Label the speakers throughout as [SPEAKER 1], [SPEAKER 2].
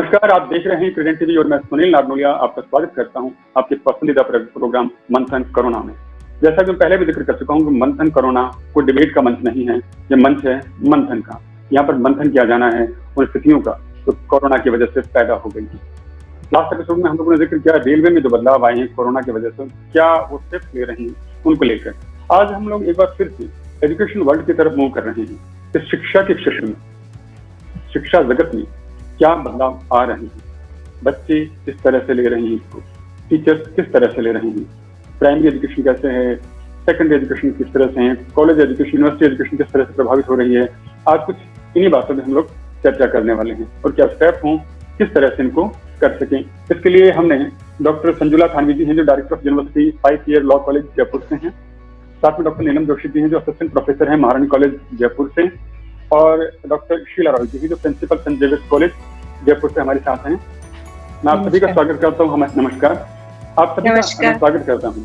[SPEAKER 1] नमस्कार, आप देख रहे हैं क्रेडेंट टीवी और मैं सुनील नागनोलिया आपका स्वागत करता हूं आपके पसंदीदा प्रोग्राम मंथन कोरोना में। जैसा कि मैं पहले भी जिक्र कर चुका हूं कि मंथन कोरोना कोई डिबेट का मंच नहीं है, ये मंच है मंथन का। यहाँ पर मंथन किया जाना है उन स्थितियों का जो कोरोना की वजह से पैदा हो गई है। लास्ट एपिसोड में हम लोगों ने जिक्र किया रेलवे में जो बदलाव आए हैं कोरोना की वजह से, क्या वो स्टेप्स ले रहे हैं उनको लेकर। आज हम लोग एक बार फिर से एजुकेशन वर्ल्ड की तरफ मूव कर रहे हैं कि शिक्षा के क्षेत्र में, शिक्षा जगत में क्या बदलाव आ रहे हैं, बच्चे किस तरह से ले रहे हैं इसको, टीचर्स किस तरह से ले रहे हैं, प्राइमरी एजुकेशन कैसे है, सेकेंडरी एजुकेशन किस तरह से है, कॉलेज एजुकेशन, यूनिवर्सिटी एजुकेशन किस तरह से प्रभावित हो रही है। आज कुछ इन्हीं बातों में हम लोग चर्चा करने वाले हैं और क्या स्टेप हों, किस तरह से इनको कर सकें। इसके लिए हमने डॉक्टर संजुला थानवी जी हैं जो director of university 5 year law college Jaipur से हैं, साथ में डॉक्टर नीलम जोशी जी हैं जो असिस्टेंट प्रोफेसर हैं महारानी कॉलेज जयपुर से, और डॉक्टर शीला रॉय जी जो principal Saint Xavier's College Jaipur से हमारे साथ हैं। मैं आप सभी का स्वागत करता हूँ। नमस्कार, आप सभी का स्वागत करता हूँ।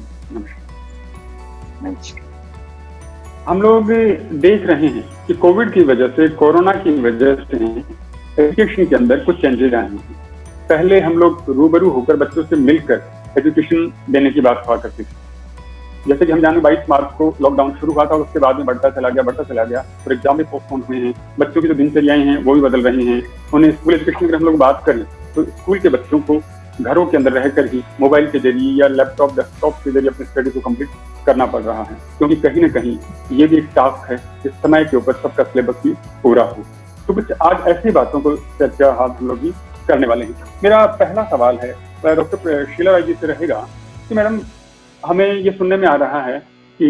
[SPEAKER 1] नमस्कार। हम लोग देख रहे हैं कि कोविड की वजह से, कोरोना की वजह से एजुकेशन के अंदर कुछ चेंजेस आए हैं। पहले हम लोग रूबरू होकर बच्चों से मिलकर एजुकेशन देने की बात हुआ करती थी। जैसे कि हम जाने 22 मार्च को लॉकडाउन शुरू हुआ था और उसके बाद में बढ़ता चला गया और एग्जाम भी पोस्टपोन हुए हैं। बच्चों की जो दिनचर्याएं हैं वो भी बदल रही हैं। उन्हें स्कूल एजुकेशन की अगर हम लोग बात करें तो स्कूल के बच्चों को घरों के अंदर रहकर ही मोबाइल के जरिए या लैपटॉप डेस्कटॉप के जरिए अपनी स्टडी को कंप्लीट करना पड़ रहा है, क्योंकि कहीं न कहीं ये भी एक टास्क है कि समय के ऊपर सबका सिलेबस भी पूरा हो। तो कुछ आज ऐसी बातों को चर्चा हाथ हम लोग भी करने वाले हैं। मेरा पहला सवाल है डॉक्टर शीला राय जी से रहेगा कि मैडम, हमें ये सुनने में आ रहा है कि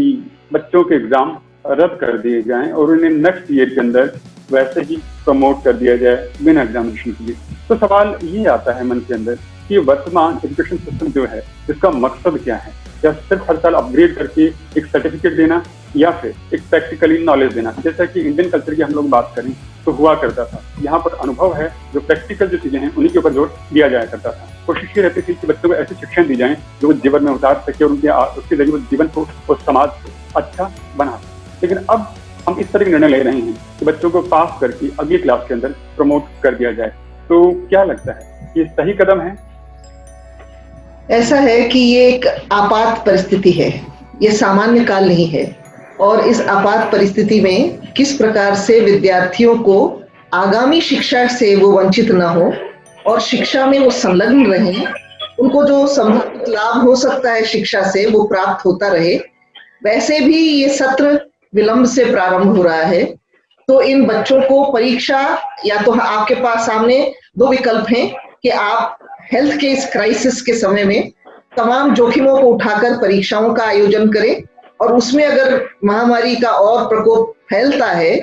[SPEAKER 1] बच्चों के एग्जाम रद्द कर दिए जाएं और उन्हें नेक्स्ट ईयर के अंदर वैसे ही प्रमोट कर दिया जाए बिना एग्जामिनेशन के लिए। तो सवाल ये आता है मन के अंदर कि वर्तमान एजुकेशन सिस्टम जो है इसका मकसद क्या है? क्या सिर्फ हर साल अपग्रेड करके एक सर्टिफिकेट देना या फिर एक प्रैक्टिकली नॉलेज देना? जैसा कि इंडियन कल्चर की हम लोग बात करें तो हुआ करता था, यहाँ पर अनुभव है, जो प्रैक्टिकल जो चीजें हैं उन्हीं के ऊपर जोर दिया जाया करता था। कोशिश ये रहती थी कि बच्चों को ऐसी शिक्षण दी जाए जो वो जीवन में उतार सके और उसके जरिए वो जीवन को और समाज को अच्छा बना सके। लेकिन अब हम इस तरह के निर्णय ले रहे हैं कि बच्चों को पास करके अगली क्लास के अंदर प्रमोट कर दिया जाए। तो क्या लगता है, ये सही कदम है?
[SPEAKER 2] ऐसा है कि ये एक आपात परिस्थिति है, ये सामान्य काल नहीं है। और इस आपात परिस्थिति में किस प्रकार से विद्यार्थियों को आगामी शिक्षा से वो वंचित न हो और शिक्षा में वो संलग्न रहें, उनको जो संभावित लाभ हो सकता है शिक्षा से वो प्राप्त होता रहे। वैसे भी ये सत्र विलंब से प्रारंभ हो रहा है, तो इन बच्चों को परीक्षा, या तो आपके पास सामने दो विकल्प हैं कि आप हेल्थ के इस क्राइसिस के समय में तमाम जोखिमों को उठाकर परीक्षाओं का आयोजन करें, और उसमें अगर महामारी का और प्रकोप फैलता है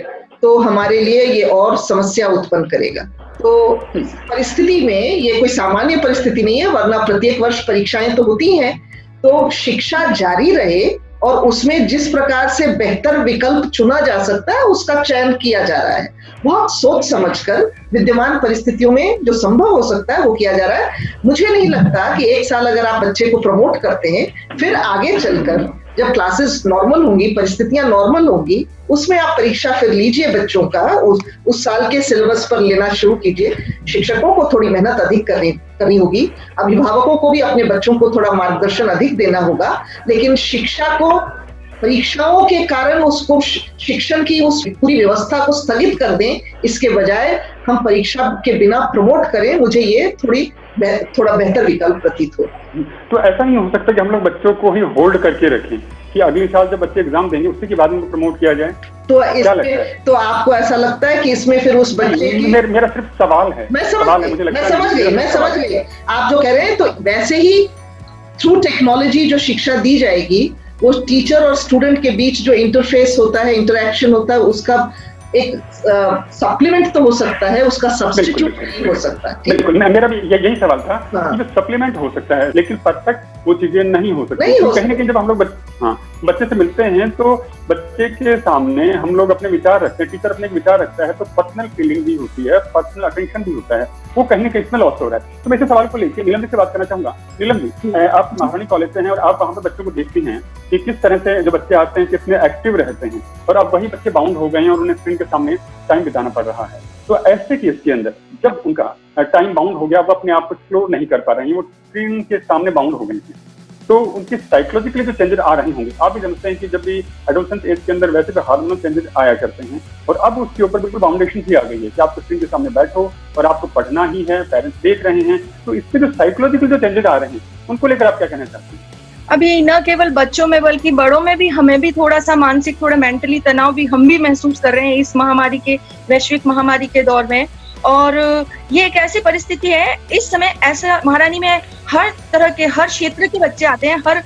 [SPEAKER 2] तो हमारे लिए ये और समस्या उत्पन्न करेगा। तो इस परिस्थिति में ये कोई सामान्य परिस्थिति नहीं है, वरना प्रत्येक वर्ष परीक्षाएं तो होती हैं। तो शिक्षा जारी रहे और उसमें जिस प्रकार से बेहतर विकल्प चुना जा सकता है उसका चयन किया जा रहा है। बहुत सोच समझकर विद्यमान परिस्थितियों में जो संभव हो सकता है वो किया जा रहा है। मुझे नहीं लगता कि एक साल अगर आप बच्चे को प्रमोट करते हैं, फिर आगे चलकर जब क्लासेस नॉर्मल होंगी, परिस्थितियां नॉर्मल होंगी, उसमें आप परीक्षा फिर लीजिए बच्चों का, उस साल के सिलेबस पर लेना शुरू कीजिए। शिक्षकों को थोड़ी मेहनत अधिक करनी होगी, अभिभावकों को भी अपने बच्चों को थोड़ा मार्गदर्शन अधिक देना होगा, लेकिन शिक्षा को परीक्षाओं के कारण उसको शिक्षण की उस पूरी व्यवस्था को स्थगित कर दें, इसके बजाय हम परीक्षा के बिना प्रमोट करें। मुझे ये थोड़ा बेहतर विकल्प प्रतीत हो।
[SPEAKER 1] तो ऐसा नहीं हो सकता कि हम लोग बच्चों को ही होल्ड करके रखें कि अगले साल जब बच्चे एग्जाम देंगे उसके बाद उनको प्रमोट किया जाए?
[SPEAKER 2] तो इसमें तो आपको ऐसा लगता है कि इसमें फिर उस बच्चे की,
[SPEAKER 1] मेरा सिर्फ सवाल है।
[SPEAKER 2] मैं समझ गई आप जो कह रहे हैं। तो वैसे ही थ्रू टेक्नोलॉजी जो शिक्षा दी जाएगी, वो टीचर और स्टूडेंट के बीच जो इंटरफेस होता है, इंटरेक्शन होता है, उसका एक सप्लीमेंट तो हो सकता है, उसका सब्स्टिट्यूट नहीं हो सकता।
[SPEAKER 1] बिल्कुल, मेरा भी यही सवाल था कि सप्लीमेंट हो सकता है लेकिन परफेक्ट वो चीजें नहीं हो सकती। कहीं ना कहीं जब हम लोग हाँ, बच्चे से मिलते हैं तो बच्चे के सामने हम लोग अपने विचार रखते हैं, टीचर अपने विचार रखता है, तो पर्सनल फीलिंग भी होती है, पर्सनल अटेंशन भी होता है, वो कहीं ना कहीं इसमें लॉस हो रहा है। तो मैं इस सवाल को लेकर नीलम जी से बात करना चाहूंगा। नीलम जी, आप महारानी कॉलेज से हैं और आप वहाँ पे बच्चों को देखती हैं कि किस तरह से जो बच्चे आते हैं कितने एक्टिव रहते हैं, और अब वही बच्चे बाउंड हो गए हैं और उन्हें स्क्रीन के सामने टाइम बिताना पड़ रहा है। तो ऐसे केस के अंदर जब उनका टाइम बाउंड हो गया, वो अपने आप को एक्सप्लोर नहीं कर पा रहे हैं, वो स्क्रीन के सामने बाउंड हो गए हैं, तो उनकी साइकोलॉजिकली जो चेंजेस आ रहे होंगे, आप भी जानते हैं कि जब भी एडोलेसेंस एज के अंदर वैसे तो हार्मोनल चेंजेस आया करते हैं, और अब उसके ऊपर बिल्कुल बाउंडेशन ही आ गई है कि आप स्क्रीन के सामने बैठो और आपको पढ़ना ही है, पेरेंट्स देख रहे हैं। तो इसमें जो साइकोलॉजिकल जो चेंजेस आ रहे हैं उनको लेकर आप क्या कहना चाहते हैं?
[SPEAKER 3] अभी न केवल बच्चों में बल्कि बड़ों में भी हमें भी थोड़ा सा मानसिक, थोड़ा मेंटली तनाव भी हम भी महसूस कर रहे हैं इस महामारी के, वैश्विक महामारी के दौर में। और ये एक ऐसी परिस्थिति है इस समय, ऐसा महारानी में हर तरह के, हर क्षेत्र के बच्चे आते हैं, हर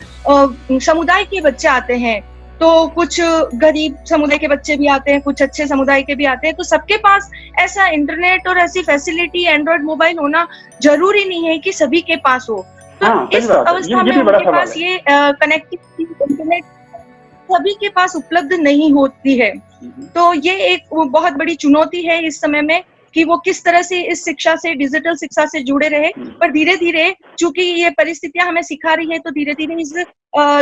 [SPEAKER 3] समुदाय के बच्चे आते हैं। तो कुछ गरीब समुदाय के बच्चे भी आते हैं, कुछ अच्छे समुदाय के भी आते हैं। तो सबके पास ऐसा इंटरनेट और ऐसी फैसिलिटी, एंड्रॉइड मोबाइल होना जरूरी नहीं है कि सभी के पास हो। तो इस अवस्था में उनके पास ये कनेक्टिविटी, इंटरनेट सभी के पास उपलब्ध नहीं होती है। तो ये एक बहुत बड़ी चुनौती है इस समय में कि वो किस तरह से इस शिक्षा से, डिजिटल शिक्षा से जुड़े रहे। पर धीरे धीरे चूंकि ये परिस्थितियां हमें सिखा रही है, तो धीरे धीरे इस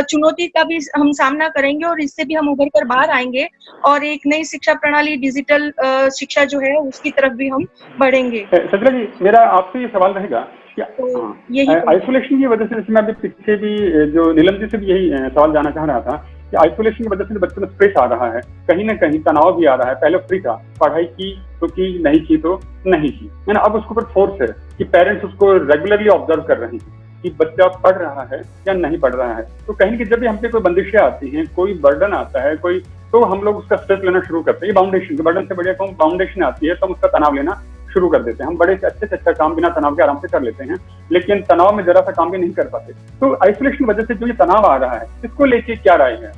[SPEAKER 3] चुनौती का भी हम सामना करेंगे और इससे भी हम उभर कर बाहर आएंगे और एक नई शिक्षा प्रणाली, डिजिटल शिक्षा जो है उसकी तरफ भी हम बढ़ेंगे।
[SPEAKER 1] सजला जी, मेरा आपसे ये सवाल रहेगा कि आइसोलेशन की वजह से, जैसे मैं अभी पीछे भी जो नीलम जी से भी यही सवाल जानना चाह रहा था कि आइसोलेशन की वजह से बच्चों में स्ट्रेस आ रहा है, कहीं ना कहीं तनाव भी आ रहा है। पहले फ्री था, पढ़ाई की तो की, नहीं की तो नहीं की, है ना। अब उसके ऊपर फोर्स है कि पेरेंट्स उसको रेगुलरली ऑब्जर्व कर रहे हैं कि बच्चा पढ़ रहा है या नहीं पढ़ रहा है। तो कहीं कि जब भी हम पे कोई बंदिशें आती हैं, कोई बर्डन आता है, कोई, तो हम लोग उसका स्ट्रेस लेना शुरू करते हैं। ये बाउंडेशन के बर्डन से बढ़िया कौन बाउंडेशन आती है, तो हम उसका तनाव लेना शुरू कर देते हैं। हम बड़े से अच्छा काम बिना तनाव के आराम से कर लेते हैं, लेकिन तनाव में जरा सा काम भी नहीं कर पाते। तो आइसोलेशन की वजह से जो ये तनाव आ रहा है, इसको लेके क्या राय है?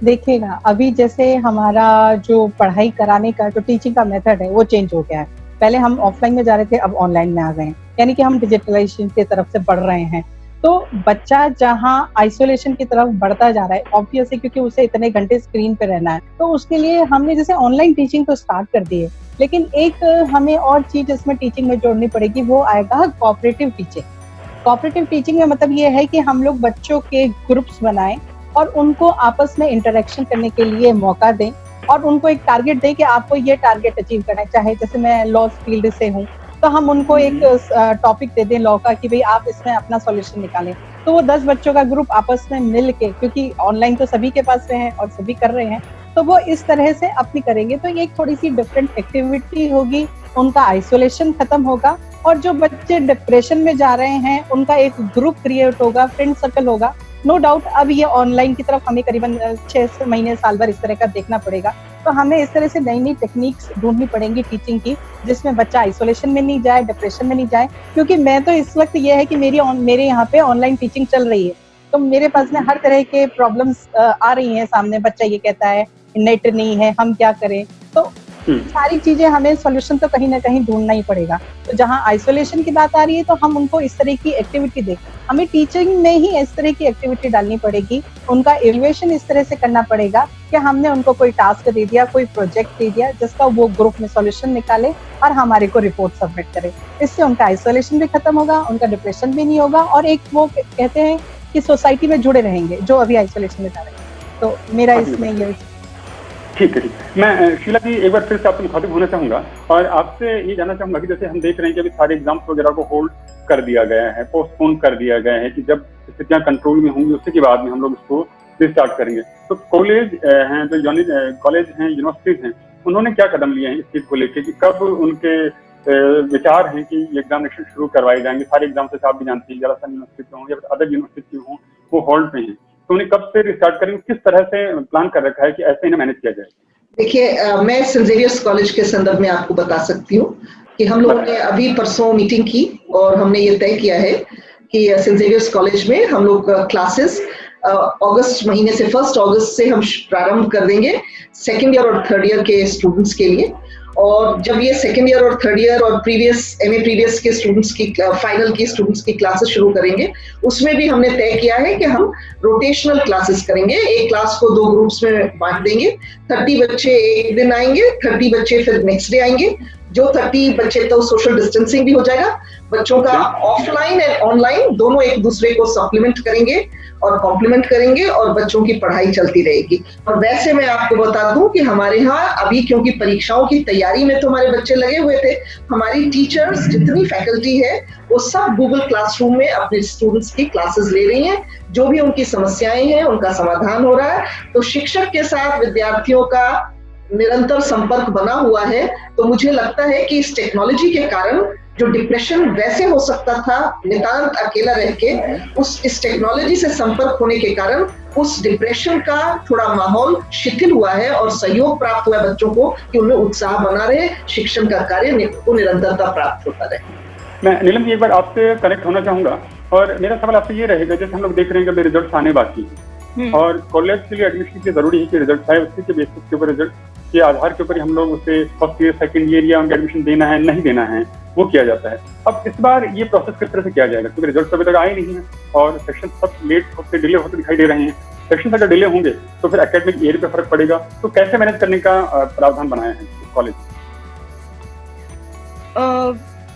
[SPEAKER 4] देखिएगा, अभी जैसे हमारा जो पढ़ाई कराने का जो टीचिंग का मेथड है वो चेंज हो गया है। पहले हम ऑफलाइन में जा रहे थे, अब ऑनलाइन में आ गए हैं, यानी कि हम डिजिटलाइजेशन की तरफ से बढ़ रहे हैं। तो बच्चा जहाँ आइसोलेशन की तरफ बढ़ता जा रहा है, ऑब्वियसली क्योंकि उसे इतने घंटे स्क्रीन पे रहना है, तो उसके लिए हमने जैसे ऑनलाइन टीचिंग तो स्टार्ट कर दी है, लेकिन एक हमें और चीज इसमें टीचिंग में जोड़नी पड़ेगी, वो आएगा कोऑपरेटिव टीचिंग। कोऑपरेटिव टीचिंग में मतलब ये है कि हम लोग बच्चों के ग्रुप्स बनाएं और उनको आपस में इंटरेक्शन करने के लिए मौका दें और उनको एक टारगेट दें कि आपको ये टारगेट अचीव करना है। चाहे जैसे मैं लॉ फील्ड से हूँ, तो हम उनको एक टॉपिक दे दें लॉ का कि भाई आप इसमें अपना सॉल्यूशन निकालें। तो वो 10 बच्चों का ग्रुप आपस में मिल के, क्योंकि ऑनलाइन तो सभी के पास है और सभी कर रहे हैं, तो वो इस तरह से अपनी करेंगे। तो ये एक थोड़ी सी डिफरेंट एक्टिविटी होगी, उनका आइसोलेशन खत्म होगा। और जो बच्चे डिप्रेशन में जा रहे हैं, उनका एक ग्रुप क्रिएट होगा, फ्रेंड सर्कल होगा। नो डाउट अब ये ऑनलाइन की तरफ हमें करीबन 6 महीने साल भर इस तरह का देखना पड़ेगा। तो हमें इस तरह से नई नई टेक्निक्स ढूंढनी पड़ेंगी टीचिंग की, जिसमें बच्चा आइसोलेशन में नहीं जाए, डिप्रेशन में नहीं जाए। क्योंकि मैं तो इस वक्त ये है कि मेरे यहाँ पे ऑनलाइन टीचिंग चल रही है, तो मेरे पास में हर तरह के प्रॉब्लम्स आ रही हैं सामने। बच्चा ये कहता है नेट नहीं है, हम क्या करें। तो सारी चीजें हमें सॉल्यूशन तो कहीं ना कहीं ढूंढना ही पड़ेगा। तो जहाँ आइसोलेशन की बात आ रही है, तो हम उनको इस तरह की एक्टिविटी दें, हमें टीचिंग में ही इस तरह की एक्टिविटी डालनी पड़ेगी। उनका इवैल्यूएशन इस तरह से करना पड़ेगा कि हमने उनको कोई टास्क दे दिया, कोई प्रोजेक्ट दे दिया, जिसका वो ग्रुप में सॉल्यूशन निकाले और हमारे को रिपोर्ट सबमिट करे। इससे उनका आइसोलेशन भी खत्म होगा, उनका डिप्रेशन भी नहीं होगा, और एक वो कहते हैं कि सोसाइटी में जुड़े रहेंगे जो अभी आइसोलेशन में जा रहे हैं। तो मेरा इसमें ये
[SPEAKER 1] ठीक है। मैं शीला जी एक बार फिर से आपसे मुखातिब होना चाहूंगा और आपसे ये जानना चाहूंगा कि जैसे हम देख रहे हैं कि अभी सारे एग्जाम्स वगैरह को होल्ड कर दिया गया है, पोस्टपोन कर दिया गया है कि जब स्थितियां कंट्रोल में होंगी उसके बाद में हम लोग इसको रिस्टार्ट करेंगे। तो कॉलेज हैं, जो कॉलेज हैं, यूनिवर्सिटीज हैं, उन्होंने क्या कदम लिए हैं इस चीज को लेकर कि कब उनके विचार हैं कि एग्जामिनेशन शुरू करवाए जाएंगे? सारे एग्जाम से आप भी जानती हैं, जरासन यूनिवर्सिटी के हों या अदर यूनिवर्सिटी हों, वो होल्ड पे हैं, तो उन्हें कब से रिस्टार्ट करेंगे? किस तरह से प्लान कर रखा है कि ऐसे इन्हें मैनेज किया जाए?
[SPEAKER 2] देखिए, मैं सेंट जेवियर्स कॉलेज के संदर्भ में आपको बता सकती हूँ कि हम लोगों ने अभी परसों मीटिंग की और हमने ये तय किया है कि सेंट जेवियर्स कॉलेज में हम लोग क्लासेस अगस्त महीने से 1 अगस्त से हम प्रारंभ कर देंगे 2nd ईयर और 3rd ईयर के स्टूडेंट्स के लिए। और जब ये सेकेंड ईयर और थर्ड ईयर और एमए प्रीवियस के स्टूडेंट्स की फाइनल की स्टूडेंट्स की क्लासेस शुरू करेंगे, उसमें भी हमने तय किया है कि हम रोटेशनल क्लासेस करेंगे। एक क्लास को 2 ग्रुप्स में बांट देंगे। 30 बच्चे एक दिन आएंगे, 30 बच्चे फिर नेक्स्ट डे आएंगे। जो 30 बच्चे तो सोशल डिस्टेंसिंग भी हो जाएगा, बच्चों का ऑफलाइन एंड ऑनलाइन दोनों एक दूसरे को सप्लीमेंट करेंगे और कॉम्प्लीमेंट करेंगे और बच्चों की पढ़ाई चलती रहेगी। और वैसे मैं आपको बता दूं कि हमारे यहाँ अभी, क्योंकि परीक्षाओं की तैयारी में तो हमारे बच्चे लगे हुए थे, हमारी टीचर्स जितनी फैकल्टी है वो सब गूगल क्लासरूम में अपने स्टूडेंट्स की क्लासेस ले रही हैं। जो भी उनकी समस्याएं हैं उनका समाधान हो रहा है। तो शिक्षक के साथ विद्यार्थियों का निरंतर संपर्क बना हुआ है। तो मुझे लगता है कि इस टेक्नोलॉजी के कारण जो डिप्रेशन वैसे हो सकता था नितांत अकेला रह के, इस टेक्नोलॉजी से संपर्क होने के कारण उस डिप्रेशन का थोड़ा माहौल शिथिल हुआ है और सहयोग प्राप्त हुआ है बच्चों को कि उन्हें उत्साह बना रहे, शिक्षण का कार्य को निरंतरता प्राप्त होता रहे।
[SPEAKER 1] मैं नीलम जी एक बार आपसे कनेक्ट होना चाहूंगा और मेरा सवाल आपसे ये रहेगा, जैसे हम लोग देख रहे हैं कि रिजल्ट आने बाकी है और कॉलेज के लिए एडमिशन के लिए जरूरी है कि रिजल्ट आए, उसी के बेसिस के ऊपर रिजल्ट के आधार के ऊपर हम लोग उसे फर्स्ट ईयर सेकंड ईयर या उनका एडमिशन देना है नहीं देना है वो किया जाता है। अब इस बार ये प्रोसेस किस तरह से किया जाएगा, क्योंकि रिजल्ट अभी तक आए नहीं है और सेक्शन सब लेट होते डिले होते दिखाई दे रहे हैं। सेक्शन अगर डिले होंगे तो फिर एकेडमिक ईयर पे फर्क पड़ेगा। तो कैसे मैनेज करने का प्रावधान बनाया है कॉलेज?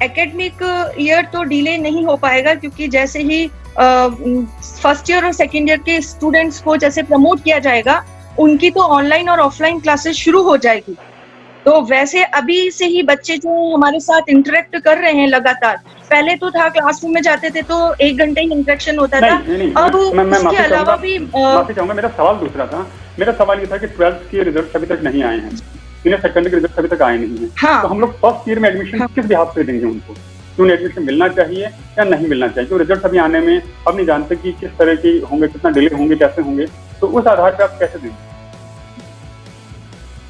[SPEAKER 3] एकेडमिक ईयर तो डिले नहीं हो पाएगा, क्योंकि जैसे ही फर्स्ट ईयर और सेकेंड ईयर के स्टूडेंट्स को जैसे प्रमोट किया जाएगा, उनकी तो ऑनलाइन और ऑफलाइन क्लासेस शुरू हो जाएगी। तो वैसे अभी से ही बच्चे जो हमारे साथ इंटरेक्ट कर रहे हैं लगातार, पहले तो था क्लासरूम में जाते थे तो 1 घंटे ही इंटरेक्शन होता था। अब उसके अलावा भी
[SPEAKER 1] माफी चाहूंगा, मेरा सवाल दूसरा था। मेरा सवाल ये था कि 12th के रिजल्ट अभी तक नहीं आए हैं, सीनियर सेकेंडरी के रिजल्ट अभी तक आए नहीं है।
[SPEAKER 3] हाँ।
[SPEAKER 1] तो हम लोग फर्स्ट ईयर में एडमिशन किस लिहाज से देंगे उनको, कि उन्हें एडमिशन मिलना चाहिए या नहीं मिलना चाहिए? क्योंकि रिजल्ट अभी आने में अब नहीं जानते कि किस तरह की होंगे, कितना डिले होंगे, कैसे होंगे, तो उस आधार पर आप कैसे देंगे?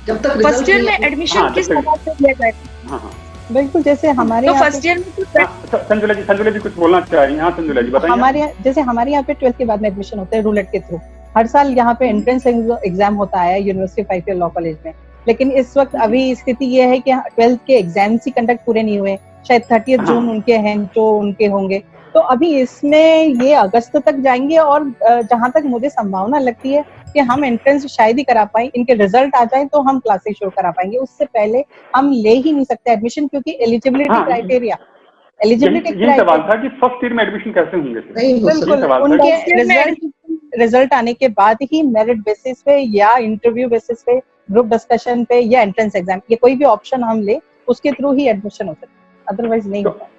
[SPEAKER 2] जब तक
[SPEAKER 3] फर्स्ट ईयर में एडमिशन किस आधार पर दिया जाएगा?
[SPEAKER 1] हाँ,
[SPEAKER 4] बिल्कुल, जैसे हमारे
[SPEAKER 3] तो फर्स्ट ईयर में तो
[SPEAKER 1] संजुला जी कुछ बोलना चाह रही हैं। हाँ संजुला जी बताइए।
[SPEAKER 4] हमारे यहाँ पे 12th के बाद में एडमिशन होता है रूलेट के थ्रू। हर साल यहाँ पे एंट्रेंस एग्जाम होता है university of IPL law college में, लेकिन इस वक्त अभी स्थिति ये है कि 12th के एग्जाम्स ही कंडक्ट पूरे नहीं हुए। शायद 30 जून उनके हैं जो उनके होंगे, तो अभी इसमें ये अगस्त तक जाएंगे। और जहां तक मुझे संभावना लगती है कि हम एंट्रेंस शायद ही करा पाए, इनके रिजल्ट आ जाए तो हम क्लासेस शुरू करा पाएंगे। उससे पहले हम ले ही नहीं सकते एडमिशन, क्योंकि एलिजिबिलिटी क्राइटेरिया
[SPEAKER 1] सवाल था कि फर्स्ट ईयर में एडमिशन कैसे होंगे?
[SPEAKER 4] बिल्कुल, उनके रिजल्ट आने के बाद ही मेरिट बेसिस पे या इंटरव्यू बेसिस पे, ग्रुप डिस्कशन पे या एंट्रेंस एग्जाम, ये कोई भी ऑप्शन हम ले उसके थ्रू ही एडमिशन हो सकता है, अदरवाइज नहीं होता।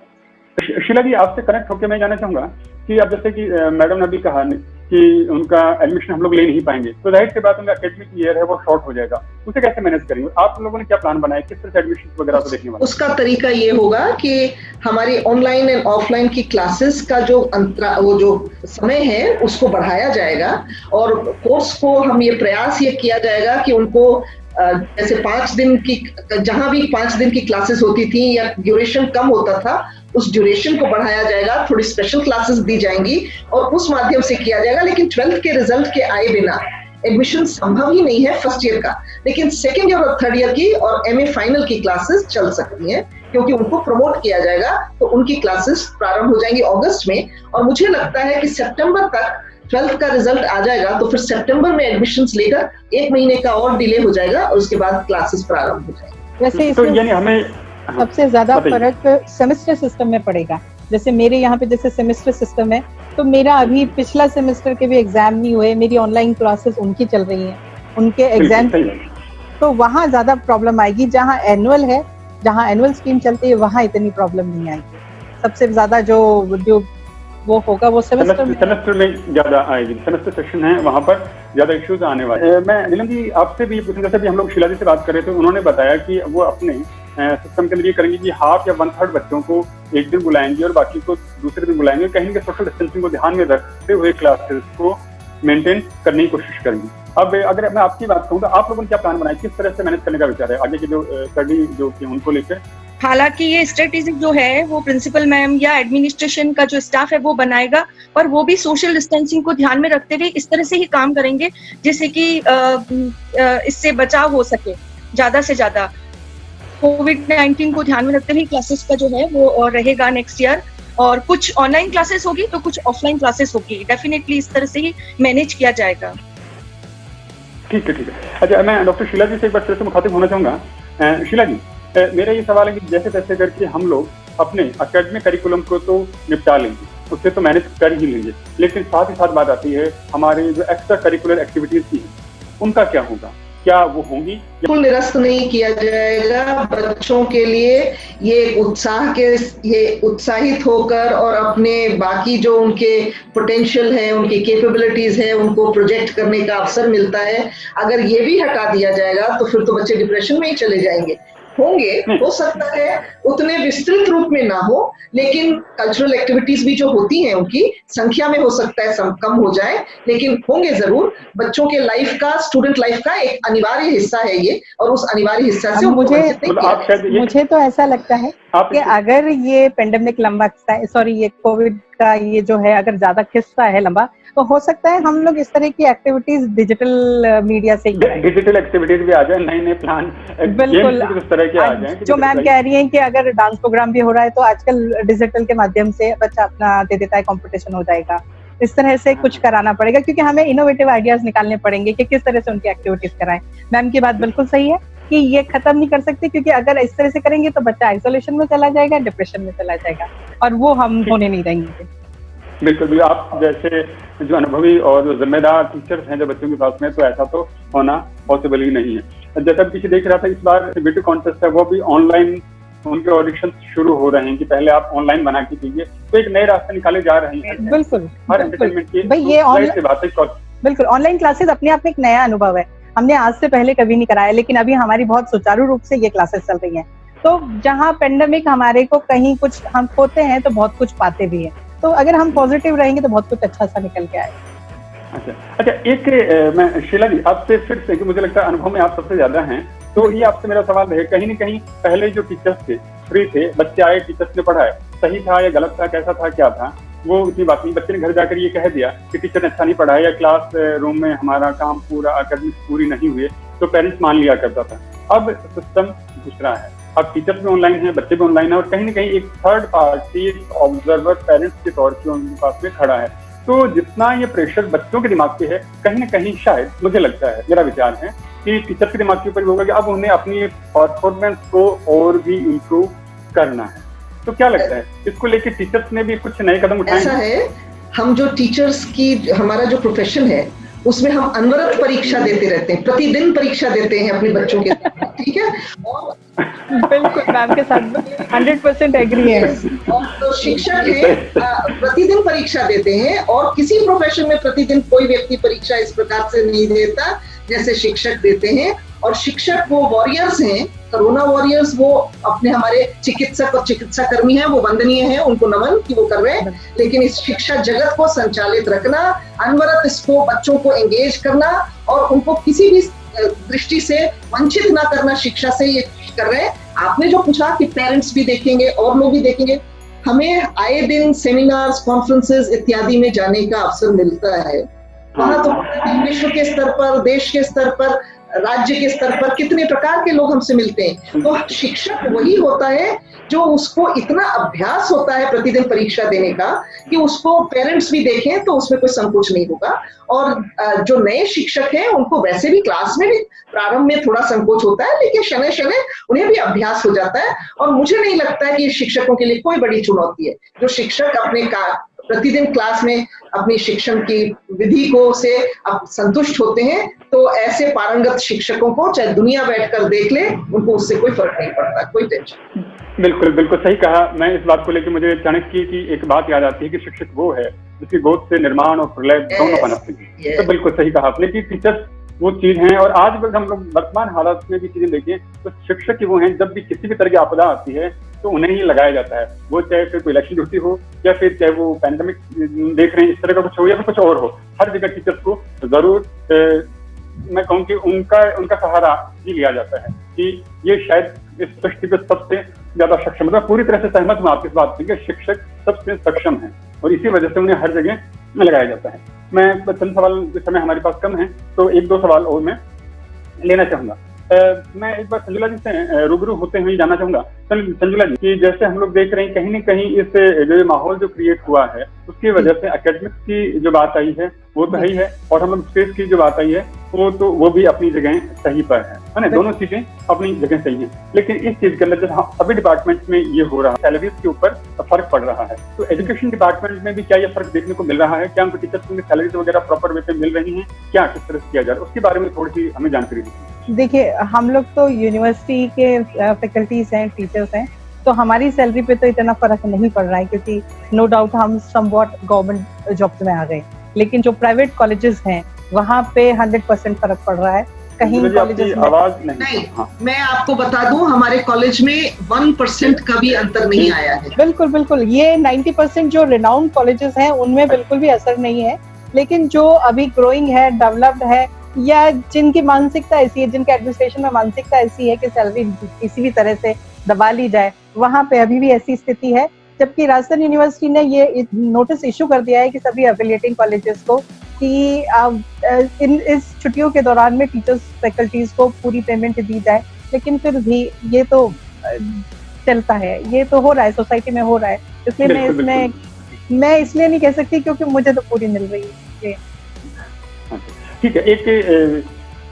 [SPEAKER 1] शीला जी आपसे कनेक्ट होकर मैं जानना चाहूंगा कि अब जैसे कि मैडम ने अभी कहा कि उनका एडमिशन हम लोग ले नहीं पाएंगे, तो जाहिर सी बात उनका एकेडमिक ईयर है वो शॉर्ट हो जाएगा, उसे कैसे मैनेज करेंगे? आप लोगों ने क्या प्लान बनाया, किस तरह से एडमिशन वगैरह को देखने वाले?
[SPEAKER 2] उसका तरीका ये होगा कि हमारी ऑनलाइन एंड ऑफलाइन की क्लासेस का जो वो जो समय है उसको बढ़ाया जाएगा और कोर्स को हम ये प्रयास ये किया जाएगा कि उनको जैसे 5 दिन की, जहां भी 5 दिन की क्लासेस होती थी या ड्यूरेशन कम होता था, उस ड्यूरेशन को बढ़ाया जाएगा, थोड़ी स्पेशल क्लासेस दी जाएंगी और उस माध्यम से किया जाएगा। लेकिन 12th के रिजल्ट के आए बिना एडमिशन संभव ही नहीं है फर्स्ट ईयर का, लेकिन सेकेंड ईयर और थर्ड ईयर की और MA फाइनल की क्लासेस चल सकती हैं, क्योंकि उनको प्रमोट किया जाएगा। तो उनकी क्लासेस प्रारंभ हो जाएंगी अगस्त में, और मुझे लगता है कि सितंबर तक 12th का रिजल्ट आ जाएगा, तो फिर सितंबर में एडमिशंस लेकर 1 महीने का और डिले हो जाएगा और उसके बाद क्लासेस प्रारंभ हो जाएंगी।
[SPEAKER 4] वैसे
[SPEAKER 1] तो यानी हमें
[SPEAKER 4] सबसे ज्यादा फर्क सेमेस्टर सिस्टम में पड़ेगा। जैसे मेरे यहाँ पे जैसे सेमेस्टर सिस्टम है, तो मेरा अभी पिछला सेमेस्टर के भी एग्जाम नहीं हुए, मेरी ऑनलाइन क्लासेस उनकी चल रही हैं, उनके एग्जाम, तो वहाँ ज्यादा प्रॉब्लम आएगी। जहाँ एनुअल स्कीम चलती है वहाँ इतनी प्रॉब्लम नहीं आएगी। सबसे ज्यादा जो वो होगा वो सेमेस्टर
[SPEAKER 1] में ज्यादा आएगी। सेमेस्टर सेक्शन है वहाँ पर ज्यादा इश्यूज आने वाले। मैं नीलम जी आपसे भी पूछूंगा, जैसे भी हम लोग शीला जी से बात कर रहे थे, उन्होंने बताया कि वो अपने सिस्टम के अंदर ये करेंगे कि हाफ या 1/3 बच्चों को एक दिन बुलाएंगे और बाकी को दूसरे दिन बुलाएंगे, कहेंगे सोशल डिस्टेंसिंग को ध्यान में रखते हुए क्लासेस को मेंटेन करने की कोशिश करेंगे। अब अगर मैं आपकी बात कहूँ तो आप लोगों ने क्या प्लान बनाया, किस तरह से मैनेज करने का विचार है आगे की जो स्टडी जो कि उनको लेकर?
[SPEAKER 3] हालांकि ये स्ट्रेटेजी जो है वो प्रिंसिपल मैम या एडमिनिस्ट्रेशन का जो स्टाफ है वो बनाएगा, पर वो भी सोशल डिस्टेंसिंग को ध्यान में रखते हुए इस तरह से ही काम करेंगे जिससे कि इससे बचाव हो सके ज्यादा से ज्यादा। कोविड-19 को ध्यान में रखते हुए क्लासेस का जो है वो रहेगा नेक्स्ट ईयर, और कुछ ऑनलाइन क्लासेस होगी तो कुछ ऑफलाइन क्लासेस होगी। डेफिनेटली इस तरह से ही मैनेज किया जाएगा।
[SPEAKER 1] ठीक है, ठीक है। अच्छा, मैं डॉक्टर शीला जी से एक बार फिर से मुखातिब होना चाहूँगा। शीला जी, मेरा ये सवाल है कि जैसे तैसे करके हम लोग अपने एकेडमिक करिकुलम को तो निपटा लेंगे, उससे तो मैनेज कर ही लेंगे, लेकिन साथ ही साथ बात आती है हमारे जो एक्स्ट्रा करिकुलर एक्टिविटीज की है, उनका क्या होगा? क्या वो होंगी?
[SPEAKER 2] बिल्कुल निरस्त नहीं किया जाएगा। बच्चों के लिए ये उत्साहित होकर और अपने बाकी जो उनके पोटेंशियल है, उनकी कैपेबिलिटीज है, उनको प्रोजेक्ट करने का अवसर मिलता है। अगर ये भी हटा दिया जाएगा तो फिर तो बच्चे डिप्रेशन में ही चले जाएंगे। होंगे, हो सकता है उतने विस्तृत रूप में ना हो, लेकिन कल्चरल एक्टिविटीज भी जो होती हैं उनकी संख्या में हो सकता है कम हो जाए, लेकिन होंगे जरूर। बच्चों के लाइफ का, स्टूडेंट लाइफ का एक अनिवार्य हिस्सा है ये, और उस अनिवार्य हिस्सा से
[SPEAKER 4] मुझे तो ऐसा लगता है कि अगर ये पेंडेमिक लंबा, ये कोविड का ये जो है अगर ज्यादा खिस्सा है लंबा, तो हो सकता है हम लोग इस तरह की एक्टिविटीज डिजिटल मीडिया से
[SPEAKER 1] डिजिटल एक्टिविटीज भी आ जाए, नए प्लान
[SPEAKER 4] बिल्कुल
[SPEAKER 1] इस तरह के आ जाए।
[SPEAKER 4] जो मैम कह रही हैं कि अगर डांस प्रोग्राम भी हो रहा है तो आजकल डिजिटल के माध्यम से बच्चा अपना दे देता है, कंपटीशन हो जाएगा। इस तरह से कुछ कराना पड़ेगा, क्योंकि हमें इनोवेटिव आइडियाज निकालने पड़ेंगे कि किस तरह से उनकी एक्टिविटीज कराएं। मैम की बात बिल्कुल सही है कि ये खत्म नहीं कर सकते, क्योंकि अगर इस तरह से करेंगे तो बच्चा आइसोलेशन में चला जाएगा, डिप्रेशन में चला जाएगा, और वो हम होने नहीं देंगे।
[SPEAKER 1] बिल्कुल, आप जैसे जो अनुभवी और जो जिम्मेदार टीचर्स हैं जो बच्चों के पास में, तो ऐसा तो होना पॉसिबल ही नहीं है। जैसा पीछे देख रहा था, इस बार ब्यूटी कॉन्टेस्ट है वो भी ऑनलाइन, उनके ऑडिशन शुरू हो रहे हैं कि पहले आप ऑनलाइन बना के कीजिए, तो एक नए रास्ते निकाले जा रहे हैं।
[SPEAKER 4] बिल्कुल,
[SPEAKER 1] हर एंटरटेनमेंट की
[SPEAKER 4] भाई ये बिल्कुल ऑनलाइन क्लासेस अपने आप में एक नया अनुभव है। हमने आज से पहले कभी नहीं कराया, लेकिन अभी हमारी बहुत सुचारू रूप से ये क्लासेस चल रही हैं। तो जहाँ पेंडेमिक हमारे को कहीं कुछ हम खोते हैं तो बहुत कुछ पाते भी हैं, तो अगर हम पॉजिटिव रहेंगे तो बहुत कुछ अच्छा सा निकल के आएगा।
[SPEAKER 1] अच्छा, एक मैं शीला जी आपसे फिर से, कि मुझे लगता है अनुभव में आप सबसे ज्यादा हैं, तो ये आपसे मेरा सवाल है, कहीं न कहीं पहले जो टीचर्स थे फ्री थे, बच्चे आए, टीचर्स ने पढ़ाया, सही था या गलत था, कैसा था, क्या था, वो इतनी बात नहीं। बच्चे ने घर जाकर ये कह दिया कि टीचर ने अच्छा नहीं पढ़ाया या क्लास रूम में हमारा काम पूरा एकेडमिक्स पूरी नहीं हुए, तो पेरेंट्स मान लिया करता था। अब सिस्टम दूसरा है, अब टीचर्स भी ऑनलाइन है, बच्चे भी ऑनलाइन है, और कहीं न कहीं एक थर्ड पार्टी ऑब्जर्वर पेरेंट्स के तौर पर उनके पास में खड़ा है। तो जितना ये प्रेशर बच्चों के दिमाग पे है, कहीं न कहीं शायद मुझे लगता है, मेरा विचार है कि टीचर के दिमाग के ऊपर भी होगा कि अब उन्हें अपनी परफॉर्मेंस को और भी इम्प्रूव करना है। तो क्या लगता है, इसको लेके टीचर्स ने भी कुछ नए कदम उठाए?
[SPEAKER 2] ऐसा है, हम जो टीचर्स की, हमारा जो प्रोफेशन है उसमें हम अनवरत परीक्षा देते रहते हैं, प्रतिदिन परीक्षा देते हैं अपने बच्चों के, ठीक है। और
[SPEAKER 4] बिल्कुल मैम के साथ 100% एग्री है।
[SPEAKER 2] और तो शिक्षक है, प्रतिदिन परीक्षा देते हैं, और किसी प्रोफेशन में प्रतिदिन कोई व्यक्ति परीक्षा इस प्रकार से नहीं देता जैसे शिक्षक देते हैं। और शिक्षक वो वॉरियर्स हैं, कोरोना वॉरियर्स, वो अपने हमारे चिकित्सक और चिकित्सा कर्मी हैं, वो वंदनीय हैं, उनको नमन कि वो कर रहे हैं, लेकिन इस शिक्षा जगत को संचालित रखना, अनवरत इसको बच्चों को एंगेज करना और उनको किसी भी दृष्टि से वंचित ना करना, शिक्षा से ये कर रहे हैं। आपने जो पूछा कि पेरेंट्स भी देखेंगे और लोग भी देखेंगे, हमें आए दिन सेमिनार्स, कॉन्फ्रेंसेस इत्यादि में जाने का अवसर मिलता है। वहां तो विश्व के स्तर पर, देश के स्तर पर, राज्य के स्तर पर कितने प्रकार के लोग हमसे मिलते हैं। तो शिक्षक वही होता है जो उसको इतना अभ्यास होता है प्रतिदिन परीक्षा देने का कि उसको पेरेंट्स भी देखें तो उसमें कोई संकोच नहीं होगा। और जो नए शिक्षक हैं उनको वैसे भी क्लास में भी प्रारंभ में थोड़ा संकोच होता है, लेकिन शनै शनै उन्हें भी अभ्यास हो जाता है। और मुझे नहीं लगता है कि शिक्षकों के लिए कोई बड़ी चुनौती है। जो शिक्षक अपने प्रतिदिन क्लास में अपनी शिक्षण की विधि को से अब संतुष्ट होते हैं, तो ऐसे पारंगत शिक्षकों को चाहे दुनिया बैठकर देख ले, उनको उससे कोई फर्क नहीं पड़ता, कोई टेंशन।
[SPEAKER 1] बिल्कुल बिल्कुल सही कहा। मैं इस बात को लेकर मुझे चाणक्य की एक बात याद आती है कि शिक्षक वो है जिसकी गोद से निर्माण और प्रलय दोनों पनपते हैं। तो बिल्कुल सही कहा आपने कि टीचर्स वो चीज हैं। और आज हम लोग वर्तमान हालात में भी चीजें देखें तो शिक्षक ही वो हैं, जब भी किसी भी तरह की आपदा आती है तो उन्हें ही लगाया जाता है। वो चाहे फिर कोई इलेक्शन ड्यूटी हो या फिर चाहे वो पैंडेमिक देख रहे हैं इस तरह का कुछ हो या फिर कुछ और हो, हर जगह टीचर्स को जरूर मैं कहूँ कि उनका सहारा ही लिया जाता है कि ये शायद इस सृष्टि पे सबसे ज्यादा सक्षम, मतलब पूरी तरह से सहमत हूँ आपकी इस बात से कि शिक्षक सबसे सक्षम है और इसी वजह से उन्हें हर जगह लगाया जाता है। मैं चंद सवाल, जिस समय हमारे पास कम है तो एक दो सवाल और मैं लेना चाहूंगा। मैं एक बार संजुला जी से रूबरू होते हुए जानना चाहूंगा संजुला जी कि जैसे हम लोग देख रहे हैं कहीं न कहीं इस जो माहौल जो क्रिएट हुआ है उसकी वजह से एकेडमिक्स की जो बात आई है वो तो है ही है, और हम लोग स्पेस की जो बात आई है वो भी अपनी जगह सही पर है ना, दोनों चीजें अपनी जगह सही हैं। लेकिन इस चीज के अंदर जब सभी डिपार्टमेंट में ये हो रहा है, सैलरीज के ऊपर फर्क पड़ रहा है, तो एजुकेशन डिपार्टमेंट में भी क्या ये फर्क देखने को मिल रहा है? क्या उनको टीचर्स की सैलरीज वगैरह प्रॉपर वे पे मिल रही हैं? क्या किस तरह से किया जा रहा है उसके बारे में थोड़ी सी हमें जानकारी दीजिए।
[SPEAKER 4] देखिए, हम लोग तो यूनिवर्सिटी के फैकल्टीज हैं, टीचर्स हैं, तो हमारी सैलरी पे तो इतना फर्क नहीं पड़ रहा है, क्योंकि नो डाउट हम समवॉट गवर्नमेंट जॉब्स में आ गए। लेकिन जो प्राइवेट कॉलेजेस हैं वहाँ पे 100% फर्क पड़ रहा है। कहीं कॉलेजेस में
[SPEAKER 1] आवाज
[SPEAKER 2] नहीं, मैं आपको बता दूं हमारे कॉलेज में 1% का भी अंतर नहीं आया है।
[SPEAKER 4] बिल्कुल बिल्कुल, ये 90% जो रिनाउंड कॉलेजेस हैं उनमें बिल्कुल भी असर नहीं है। लेकिन जो अभी ग्रोइंग है, डेवलप्ड है, या जिनकी मानसिकता ऐसी है, जिनके एडमिनिस्ट्रेशन में मानसिकता ऐसी है कि सैलरी किसी भी तरह से दबा ली जाए, वहां पे अभी भी ऐसी स्थिति है। जबकि राजस्थान यूनिवर्सिटी ने ये नोटिस इशू कर दिया है कि सभी एफिलिएटिंग कॉलेजेस को कि इस छुट्टियों के दौरान में टीचर्स फैकल्टीज को पूरी पेमेंट दी जाए। लेकिन फिर भी ये तो चलता है, ये तो हो रहा है, सोसाइटी में हो रहा है। इसलिए मैं इसलिए नहीं कह सकती क्योंकि मुझे तो पूरी मिल रही है।
[SPEAKER 1] ठीक है, एक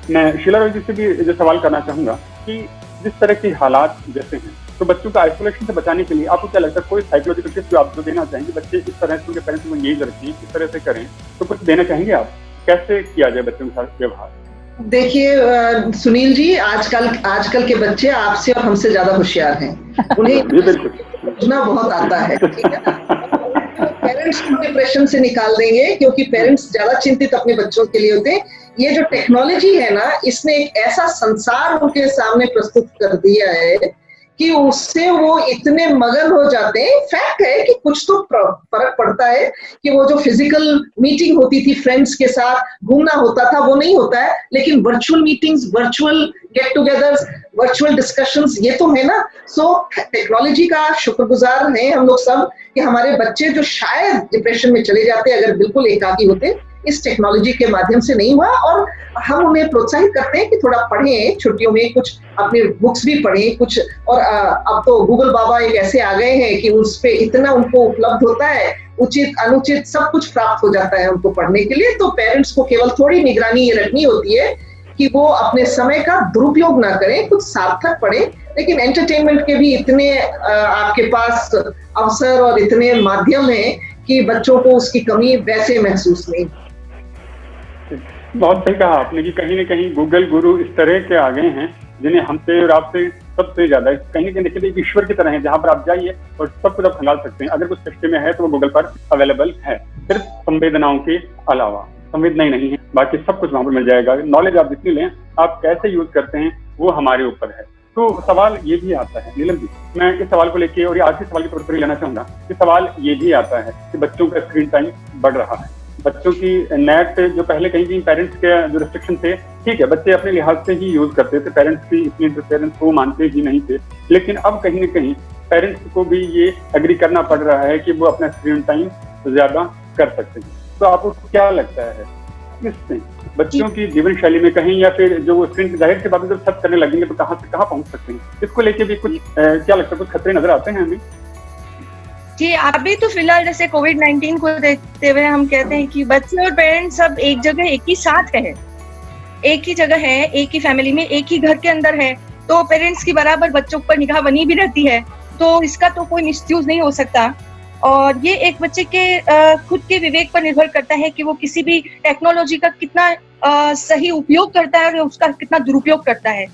[SPEAKER 1] मैं शीला रॉय जी से भी जो सवाल करना चाहूंगा कि जिस तरह के हालात जैसे हैं, तो बच्चों का आइसोलेशन से बचाने के लिए आपको क्या लगता है, कोई साइकोलॉजिकल टिप्स जो आप जो देना चाहेंगे? बच्चे इस तरह से उनके पेरेंट्स को यही रखें, इस तरह से करें, तो कुछ देना चाहेंगे आप? कैसे किया जाए बच्चों के साथ व्यवहार?
[SPEAKER 2] देखिए सुनील जी, आजकल के बच्चे आपसे और हमसे ज्यादा होशियार हैं। उन्हें सोचना बहुत आता है, ठीक है ना? पेरेंट्स को डिप्रेशन से निकाल देंगे क्योंकि पेरेंट्स ज्यादा चिंतित अपने बच्चों के लिए होते हैं। ये जो टेक्नोलॉजी है ना, इसने एक ऐसा संसार उनके सामने प्रस्तुत कर दिया है कि उससे वो इतने मगन हो जाते हैं। फैक्ट है कि कुछ तो फर्क पड़ता है कि वो जो फिजिकल मीटिंग होती थी, फ्रेंड्स के साथ घूमना होता था, वो नहीं होता है। लेकिन virtual meetings, virtual get togethers, virtual discussions, ये तो है ना। सो टेक्नोलॉजी का शुक्रगुजार हैं हम लोग सब कि हमारे बच्चे जो शायद डिप्रेशन में चले जाते अगर बिल्कुल एकाकी होते, इस टेक्नोलॉजी के माध्यम से नहीं हुआ। और हम उन्हें प्रोत्साहित करते हैं कि थोड़ा पढ़ें, छुट्टियों में कुछ अपने बुक्स भी पढ़ें कुछ। और अब तो गूगल बाबा एक ऐसे आ गए हैं कि उस पे इतना उनको उपलब्ध होता है, उचित अनुचित सब कुछ प्राप्त हो जाता है उनको पढ़ने के लिए। तो पेरेंट्स को केवल थोड़ी निगरानी ये रखनी होती है कि वो अपने समय का दुरुपयोग ना करें, कुछ सार्थक पढ़ें। लेकिन एंटरटेनमेंट के भी इतने आपके पास अवसर और इतने माध्यम हैं कि बच्चों को उसकी कमी वैसे महसूस नहीं।
[SPEAKER 1] बहुत सही कहा आपने कि कहीं न कहीं गूगल गुरु इस तरह के आ गए हैं जिन्हें हमसे और आपसे सबसे ज्यादा कहीं न कहीं देखिए एक ईश्वर की तरह है, जहाँ पर आप जाइए और सब कुछ आप खंगाल सकते हैं। अगर कुछ सस्ते में है तो वो गूगल पर अवेलेबल है, सिर्फ संवेदनाओं के अलावा। संवेदनाएं नहीं है, बाकी सब कुछ वहाँ पर मिल जाएगा। नॉलेज आप जितनी लें, आप कैसे यूज करते हैं वो हमारे ऊपर है। तो सवाल ये भी आता है नीलम जी, मैं इस सवाल को लेके और ये आज के सवाल के तौर पर लेना चाहूंगा कि सवाल ये भी आता है कि बच्चों का स्क्रीन टाइम बढ़ रहा है। बच्चों की नेट जो पहले कहीं पेरेंट्स के जो रिस्ट्रिक्शन थे, ठीक है, बच्चे अपने लिहाज से ही यूज करते थे, पेरेंट्स की इतनी इंटरफेरेंस को मानते ही नहीं थे। लेकिन अब कहीं न कहीं पेरेंट्स को भी ये एग्री करना पड़ रहा है कि वो अपना स्क्रीन टाइम ज्यादा कर सकते हैं। तो आपको क्या लगता है इससे बच्चों की जीवन शैली में कहीं, या फिर जो वो स्क्रीन जाहिर के बाद जब सर्च करने लगेंगे तो कहाँ से कहाँ पहुंच सकते हैं? इसको लेके भी कुछ क्या लगता है, कुछ खतरे नजर आते हैं हमें?
[SPEAKER 3] जी, अभी तो फिलहाल जैसे कोविड-19 को देखते हुए हम कहते हैं कि बच्चे और पेरेंट्स सब एक जगह एक ही साथ है, एक ही जगह है, एक ही फैमिली में, एक ही घर के अंदर है, तो पेरेंट्स की बराबर बच्चों पर निगाह बनी भी रहती है। तो इसका तो कोई मिसयूज नहीं हो सकता। और ये एक बच्चे के खुद के विवेक पर निर्भर करता है कि वो किसी भी टेक्नोलॉजी का कितना सही उपयोग करता है और उसका कितना दुरुपयोग करता है।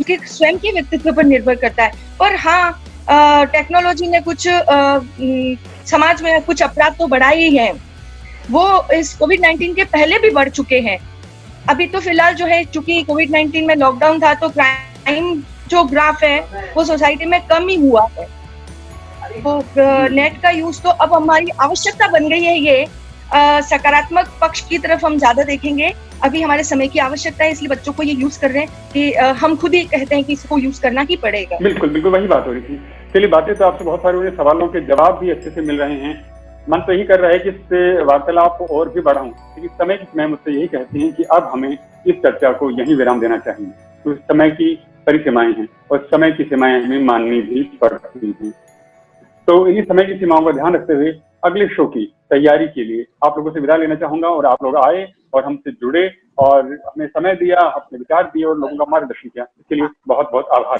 [SPEAKER 3] ये स्वयं के व्यक्तित्व पर निर्भर करता है। पर हाँ, टेक्नोलॉजी ने कुछ समाज में कुछ अपराध तो बढ़ाए ही हैं। वो इस कोविड-19 के पहले भी बढ़ चुके हैं। अभी तो फिलहाल जो है, चूंकि कोविड-19 में लॉकडाउन था तो क्राइम जो ग्राफ है वो सोसाइटी में कम ही हुआ है। तो नेट का यूज तो अब हमारी आवश्यकता बन गई है। ये सकारात्मक पक्ष की तरफ हम ज्यादा देखेंगे। अभी हमारे समय की आवश्यकता है, इसलिए बच्चों को ये यूज कर रहे हैं कि हम खुद ही कहते हैं कि इसको यूज करना ही पड़ेगा।
[SPEAKER 1] बिल्कुल बिल्कुल वही बात हो रही थी। चलिए, बातें तो आपसे बहुत सारे सवालों के जवाब भी अच्छे से मिल रहे हैं। मन तो यही कर रहा है कि इससे वार्तालाप को और भी बढ़ाऊं, लेकिन समय की मैं मुझसे यही कहती हैं कि अब हमें इस चर्चा को यहीं विराम देना चाहिए। तो समय की परिसीमाएं हैं और समय की सीमाएं हमें माननी भी पड़ती हैं। तो इन्हीं समय की सीमाओं का ध्यान रखते हुए अगले शो की तैयारी के लिए आप लोगों से विदा लेना चाहूंगा और आप लोग आए और हमसे जुड़े और हमें समय दिया, अपने विचार दिए और लोगों का मार्गदर्शन किया। इसके लिए बहुत बहुत आभार।